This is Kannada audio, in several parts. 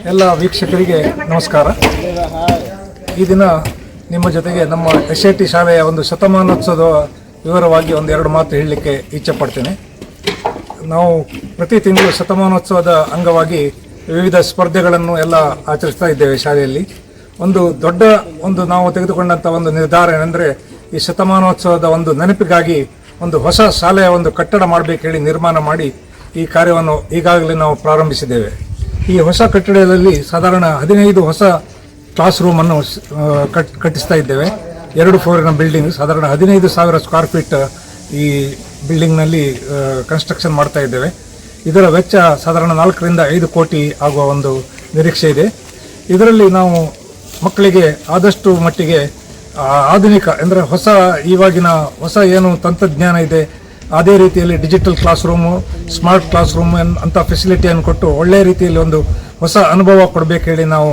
ಎಲ್ಲ ವೀಕ್ಷಕರಿಗೆ ನಮಸ್ಕಾರ. ಈ ದಿನ ನಿಮ್ಮ ಜೊತೆಗೆ ನಮ್ಮ SIT ಶಾಲೆಯ ಒಂದು ಶತಮಾನೋತ್ಸವದ ವಿವರವಾಗಿ ಒಂದೆರಡು ಮಾತು ಹೇಳಲಿಕ್ಕೆ ಇಚ್ಛೆ ಪಡ್ತೇನೆ. ನಾವು ಪ್ರತಿ ತಿಂಗಳು ಶತಮಾನೋತ್ಸವದ ಅಂಗವಾಗಿ ವಿವಿಧ ಸ್ಪರ್ಧೆಗಳನ್ನು ಎಲ್ಲ ಆಚರಿಸ್ತಾ ಇದ್ದೇವೆ ಶಾಲೆಯಲ್ಲಿ. ಒಂದು ನಾವು ತೆಗೆದುಕೊಂಡಂಥ ಒಂದು ನಿರ್ಧಾರ ಏನೆಂದರೆ, ಈ ಶತಮಾನೋತ್ಸವದ ಒಂದು ನೆನಪಿಗಾಗಿ ಒಂದು ಹೊಸ ಶಾಲೆಯ ಒಂದು ಕಟ್ಟಡ ಮಾಡಬೇಕು ಹೇಳಿ ನಿರ್ಮಾಣ ಮಾಡಿ ಈ ಕಾರ್ಯವನ್ನು ಈಗಾಗಲೇ ನಾವು ಪ್ರಾರಂಭಿಸಿದ್ದೇವೆ. ಈ ಹೊಸ ಕಟ್ಟಡದಲ್ಲಿ ಸಾಧಾರಣ 15 ಹೊಸ ಕ್ಲಾಸ್ ರೂಮನ್ನು ಕಟ್ಟಿಸ್ತಾ ಇದ್ದೇವೆ. 2 ಫ್ಲೋರಿನ ಬಿಲ್ಡಿಂಗ್, ಸಾಧಾರಣ 15,000 ಸ್ಕ್ವೇರ್ ಫೀಟ್ ಈ ಬಿಲ್ಡಿಂಗ್ನಲ್ಲಿ ಕನ್ಸ್ಟ್ರಕ್ಷನ್ ಮಾಡ್ತಾ ಇದ್ದೇವೆ. ಇದರ ವೆಚ್ಚ ಸಾಧಾರಣ 4 ರಿಂದ 5 ಕೋಟಿ ಆಗುವ ಒಂದು ನಿರೀಕ್ಷೆ ಇದೆ. ಇದರಲ್ಲಿ ನಾವು ಮಕ್ಕಳಿಗೆ ಆದಷ್ಟು ಮಟ್ಟಿಗೆ ಆಧುನಿಕ ಅಂದರೆ ಇವಾಗಿನ ಹೊಸ ಏನು ತಂತ್ರಜ್ಞಾನ ಇದೆ ಅದೇ ರೀತಿಯಲ್ಲಿ digital class room, smart class room ಅಂತ ಫೆಸಿಲಿಟಿಯನ್ನು ಕೊಟ್ಟು ಒಳ್ಳೆಯ ರೀತಿಯಲ್ಲಿ ಒಂದು ಹೊಸ ಅನುಭವ ಕೊಡಬೇಕು ಹೇಳಿ ನಾವು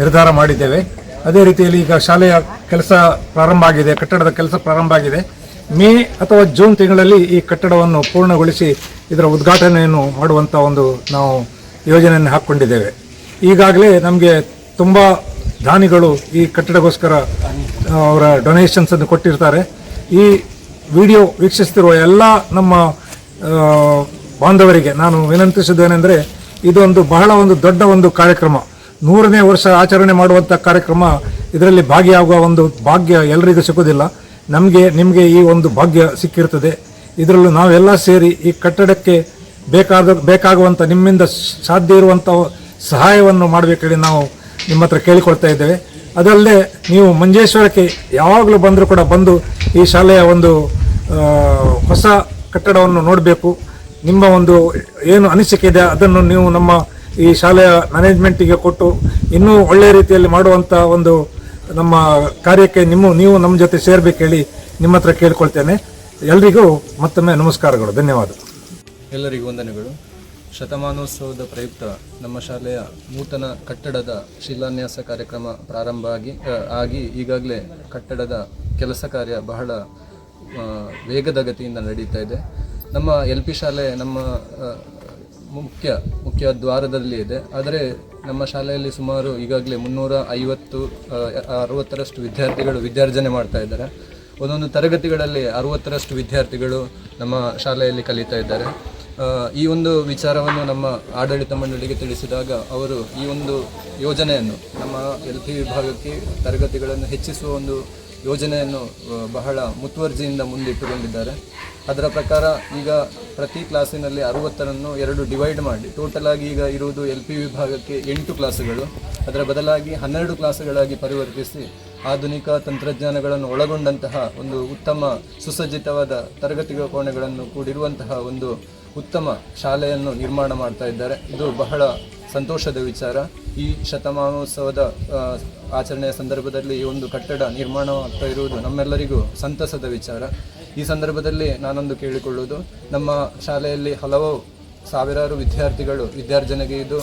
ನಿರ್ಧಾರ ಮಾಡಿದ್ದೇವೆ. ಅದೇ ರೀತಿಯಲ್ಲಿ ಈಗ ಶಾಲೆಯ ಕೆಲಸ ಪ್ರಾರಂಭ ಆಗಿದೆ, ಕಟ್ಟಡದ ಕೆಲಸ ಪ್ರಾರಂಭ ಆಗಿದೆ. ಮೇ ಅಥವಾ ಜೂನ್ ತಿಂಗಳಲ್ಲಿ ಈ ಕಟ್ಟಡವನ್ನು ಪೂರ್ಣಗೊಳಿಸಿ ಇದರ ಉದ್ಘಾಟನೆಯನ್ನು ಮಾಡುವಂಥ ಒಂದು ನಾವು ಯೋಜನೆಯನ್ನು ಹಾಕ್ಕೊಂಡಿದ್ದೇವೆ. ಈಗಾಗಲೇ ನಮಗೆ ತುಂಬ ದಾನಿಗಳು ಈ ಕಟ್ಟಡಕ್ಕೋಸ್ಕರ ಅವರ ಡೊನೇಷನ್ಸನ್ನು ಕೊಟ್ಟಿರ್ತಾರೆ. ಈ ವಿಡಿಯೋ ವೀಕ್ಷಿಸ್ತಿರುವ ಎಲ್ಲ ನಮ್ಮ ಬಾಂಧವರಿಗೆ ನಾನು ವಿನಂತಿಸುವುದೇನೆಂದರೆ, ಇದೊಂದು ಬಹಳ ಒಂದು ದೊಡ್ಡ ಒಂದು ಕಾರ್ಯಕ್ರಮ, 100ನೇ ವರ್ಷ ಆಚರಣೆ ಮಾಡುವಂಥ ಕಾರ್ಯಕ್ರಮ. ಇದರಲ್ಲಿ ಭಾಗಿಯಾಗುವ ಒಂದು ಭಾಗ್ಯ ಎಲ್ಲರಿಗೂ ಸಿಗೋದಿಲ್ಲ. ನಿಮಗೆ ಈ ಒಂದು ಭಾಗ್ಯ ಸಿಕ್ಕಿರ್ತದೆ. ಇದರಲ್ಲೂ ನಾವೆಲ್ಲ ಸೇರಿ ಈ ಕಟ್ಟಡಕ್ಕೆ ಬೇಕಾಗುವಂಥ ನಿಮ್ಮಿಂದ ಸಾಧ್ಯ ಇರುವಂಥ ಸಹಾಯವನ್ನು ಮಾಡಬೇಕೇಳಿ ನಾವು ನಿಮ್ಮ ಹತ್ರ ಕೇಳಿಕೊಳ್ತಾ ಇದ್ದೇವೆ. ಅದಲ್ಲದೆ ನೀವು ಮಂಜೇಶ್ವರಕ್ಕೆ ಯಾವಾಗಲೂ ಬಂದರೂ ಕೂಡ ಬಂದು ಈ ಶಾಲೆಯ ಒಂದು ಹೊಸ ಕಟ್ಟಡವನ್ನು ನೋಡಬೇಕು. ನಿಮ್ಮ ಒಂದು ಏನು ಅನಿಸಿಕೆ ಇದೆ ಅದನ್ನು ನೀವು ನಮ್ಮ ಈ ಶಾಲೆಯ ಮ್ಯಾನೇಜ್ಮೆಂಟಿಗೆ ಕೊಟ್ಟು ಇನ್ನೂ ಒಳ್ಳೆಯ ರೀತಿಯಲ್ಲಿ ಮಾಡುವಂಥ ಒಂದು ನಮ್ಮ ಕಾರ್ಯಕ್ಕೆ ನೀವು ನಮ್ಮ ಜೊತೆ ಸೇರಬೇಕು ಹೇಳಿ ನಿಮ್ಮ ಹತ್ರ ಕೇಳಿಕೊಳ್ತೇನೆ. ಎಲ್ರಿಗೂ ಮತ್ತೊಮ್ಮೆ ನಮಸ್ಕಾರಗಳು, ಧನ್ಯವಾದ. ಎಲ್ಲರಿಗೂ ವಂದನೆಗಳು. ಶತಮಾನೋತ್ಸವದ ಪ್ರಯುಕ್ತ ನಮ್ಮ ಶಾಲೆಯ ನೂತನ ಕಟ್ಟಡದ ಶಿಲಾನ್ಯಾಸ ಕಾರ್ಯಕ್ರಮ ಪ್ರಾರಂಭ ಆಗಿ ಈಗಾಗಲೇ ಕಟ್ಟಡದ ಕೆಲಸ ಕಾರ್ಯ ಬಹಳ ವೇಗದ ಗತಿಯಿಂದ ನಡೀತಾ ಇದೆ. ನಮ್ಮ LP ಶಾಲೆ ನಮ್ಮ ಮುಖ್ಯ ದ್ವಾರದಲ್ಲಿ ಇದೆ. ಆದರೆ ನಮ್ಮ ಶಾಲೆಯಲ್ಲಿ ಸುಮಾರು ಈಗಾಗಲೇ 350-60ರಷ್ಟು ವಿದ್ಯಾರ್ಥಿಗಳು ವಿದ್ಯಾರ್ಜನೆ ಮಾಡ್ತಾ ಇದ್ದಾರೆ. ಒಂದೊಂದು ತರಗತಿಗಳಲ್ಲಿ 60ರಷ್ಟು ವಿದ್ಯಾರ್ಥಿಗಳು ನಮ್ಮ ಶಾಲೆಯಲ್ಲಿ ಕಲಿತಾ ಇದ್ದಾರೆ. ಈ ಒಂದು ವಿಚಾರವನ್ನು ನಮ್ಮ ಆಡಳಿತ ಮಂಡಳಿಗೆ ತಿಳಿಸಿದಾಗ ಅವರು ಈ ಒಂದು ಯೋಜನೆಯನ್ನು ನಮ್ಮ LP ವಿಭಾಗಕ್ಕೆ ತರಗತಿಗಳನ್ನು ಹೆಚ್ಚಿಸುವ ಒಂದು ಯೋಜನೆಯನ್ನು ಬಹಳ ಮುತುವರ್ಜಿಯಿಂದ ಮುಂದಿಟ್ಟುಕೊಂಡಿದ್ದಾರೆ. ಅದರ ಪ್ರಕಾರ ಈಗ ಪ್ರತಿ ಕ್ಲಾಸಿನಲ್ಲಿ 60ರನ್ನು 2 ಡಿವೈಡ್ ಮಾಡಿ ಟೋಟಲ್ ಆಗಿ ಈಗ ಇರುವುದು LP ವಿಭಾಗಕ್ಕೆ 8 ಕ್ಲಾಸುಗಳು, ಅದರ ಬದಲಾಗಿ 12 ಕ್ಲಾಸುಗಳಾಗಿ ಪರಿವರ್ತಿಸಿ ಆಧುನಿಕ ತಂತ್ರಜ್ಞಾನಗಳನ್ನು ಒಳಗೊಂಡಂತಹ ಒಂದು ಉತ್ತಮ ಸುಸಜ್ಜಿತವಾದ ತರಗತಿ ಕೋಣೆಗಳನ್ನು ಕೂಡಿರುವಂತಹ ಒಂದು ಉತ್ತಮ ಶಾಲೆಯನ್ನು ನಿರ್ಮಾಣ ಮಾಡ್ತಾ ಇದ್ದಾರೆ. ಇದು ಬಹಳ ಸಂತೋಷದ ವಿಚಾರ. ಈ ಶತಮಾನೋತ್ಸವದ ಆಚರಣೆಯ ಸಂದರ್ಭದಲ್ಲಿ ಈ ಒಂದು ಕಟ್ಟಡ ನಿರ್ಮಾಣವಾಗ್ತಾ ಇರುವುದು ನಮ್ಮೆಲ್ಲರಿಗೂ ಸಂತಸದ ವಿಚಾರ. ಈ ಸಂದರ್ಭದಲ್ಲಿ ನಾನೊಂದು ಕೇಳಿಕೊಳ್ಳುವುದು, ನಮ್ಮ ಶಾಲೆಯಲ್ಲಿ ಹಲವು ಸಾವಿರಾರು ವಿದ್ಯಾರ್ಥಿಗಳು ವಿದ್ಯಾರ್ಜನೆಗೆ ಇದು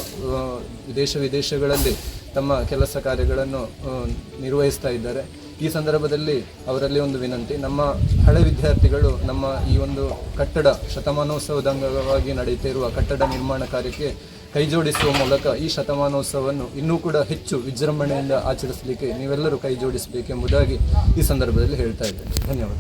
ವಿದೇಶಗಳಲ್ಲಿ ತಮ್ಮ ಕೆಲಸ ಕಾರ್ಯಗಳನ್ನು ನಿರ್ವಹಿಸ್ತಾ ಇದ್ದಾರೆ. ಈ ಸಂದರ್ಭದಲ್ಲಿ ಅವರಲ್ಲಿ ಒಂದು ವಿನಂತಿ, ನಮ್ಮ ಹಳೆ ವಿದ್ಯಾರ್ಥಿಗಳು ನಮ್ಮ ಈ ಒಂದು ಕಟ್ಟಡ ಶತಮಾನೋತ್ಸವದ ಅಂಗವಾಗಿ ನಡೆಯುತ್ತಿರುವ ಕಟ್ಟಡ ನಿರ್ಮಾಣ ಕಾರ್ಯಕ್ಕೆ ಕೈಜೋಡಿಸುವ ಮೂಲಕ ಈ ಶತಮಾನೋತ್ಸವವನ್ನು ಇನ್ನೂ ಕೂಡ ಹೆಚ್ಚು ವಿಜೃಂಭಣೆಯಿಂದ ಆಚರಿಸಲಿಕ್ಕೆ ನೀವೆಲ್ಲರೂ ಕೈ ಜೋಡಿಸಬೇಕೆಂಬುದಾಗಿ ಈ ಸಂದರ್ಭದಲ್ಲಿ ಹೇಳ್ತಾ ಇದ್ದೇನೆ. ಧನ್ಯವಾದ.